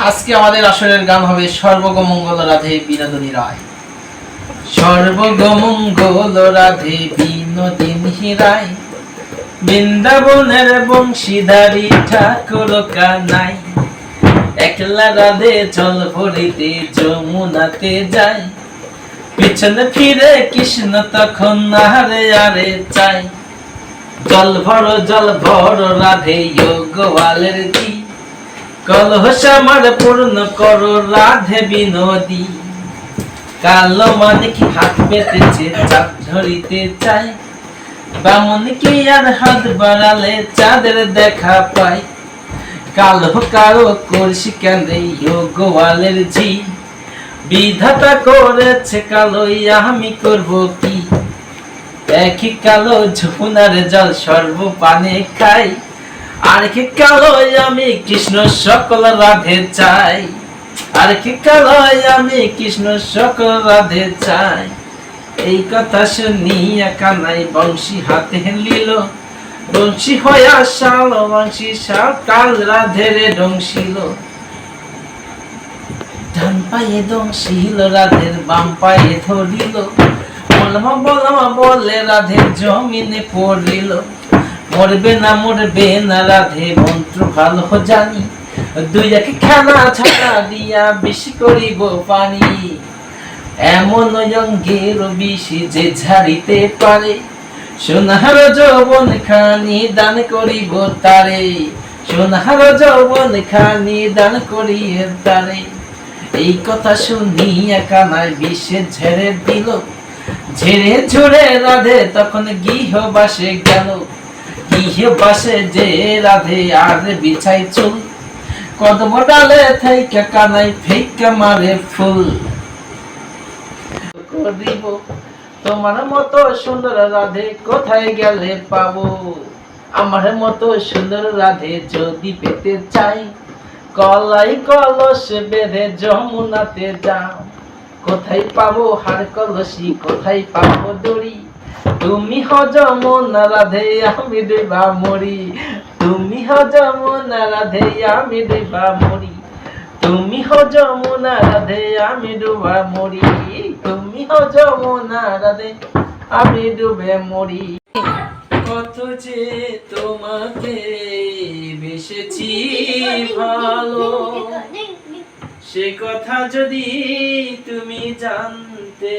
আজকে আমাদের আসরের গান হবে সর্বগমঙ্গল রাধে বিনোদিনী রায়। সর্বগমঙ্গল রাধে বিনোদিনী রায়, বৃন্দাবনের বংশীধারী ঠাকুর কানাই। একলা রাধে জল ভরিতে যমুনাতে যায়, পিছনে ফিরে কৃষ্ণ তখন আরে আরে চাই। জল ভর রাধে গোয়ালের দি, কলহস আমার পূর্ণ করো রাধে বিনোদী। কালো মানিক হাত পেতেছে চাঁদ ধরিতে চাই, বামন কি আর হাত বাড়ালে চাঁদের দেখা পায়। কালো কালো করছি কেন্দ্রে গোয়ালের ঝি, বিধাতা করেছে কালো আমি করব কি। একই কালো যমুনার জল সর্বপানে খাই, আর কি কালো আমি কৃষ্ণ সকল রাধে চাই। আর কি কালো আমি কৃষ্ণ সকল রাধে চাই। এই কথা শুনিয়া কানাই বংশী হাতে নিল, বংশী হইয়া শাল বংশী শাল কাল রাধেরে ডংশিল। ডান পায়ে ডংশিল রাধের বাম পায়ে ধরিল, বলমা বলমা বলে রাধে জমিনে পড়িল। মরবে না রাধে মন্ত্র ভালো জানি, দুই এক খেলা ছাড়া দিয়া বিষ করিব পানি। এমন অঙ্গের বিষ যে ঝাড়িতে পারে, সোনার যৌবন খানি দান করিব তারে। সোনার যৌবন খানি দান করিয়ে তারে। এই কথা শুনিয়া কানাই বিষে ঝেড়ে দিল, ঝেড়ে ঝুড়ে রাধে তখন গৃহবাসে গেল। গৃহবাসে যে রাধে আর বিছাই চুল, কদম ডালে থাইকা কানাই ফেইকা মারে ফুল। করিব তোমার মতো সুন্দর রাধে কোথায় গেলে পাবো, আমার মতো সুন্দর রাধে যদি পেতে চাই। কলাই কলস বেঁধে যমুনাতে যাও, কোথায় পাবো হার কলসি কোথায় পাবো দড়ি। তুমি হ যমুনা রাধে আমি ডুবা মরি, তুমি হ যমুনা রাধে আমি ডুবা মরি। তুমি হ যমুনা রাধে আমি ডুবা মরি, তুমি হ যমুনা রাধে আমি ডুবে মরি। কত যে তোমাকে বেসেছি ভালো, সে কথা যদি তুমি জানতে।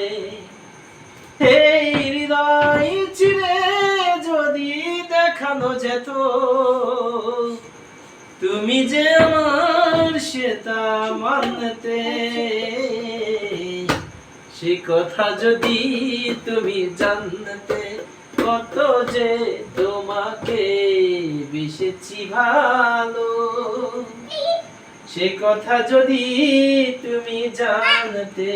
এই হৃদয় চিরে যদি দেখানো যেত, তুমি যে আমার সেটা মানতে। সে কথা যদি তুমি জানতে, কত যে তোমাকে বেসেছি ভালো। সে কথা যদি তুমি জানতে।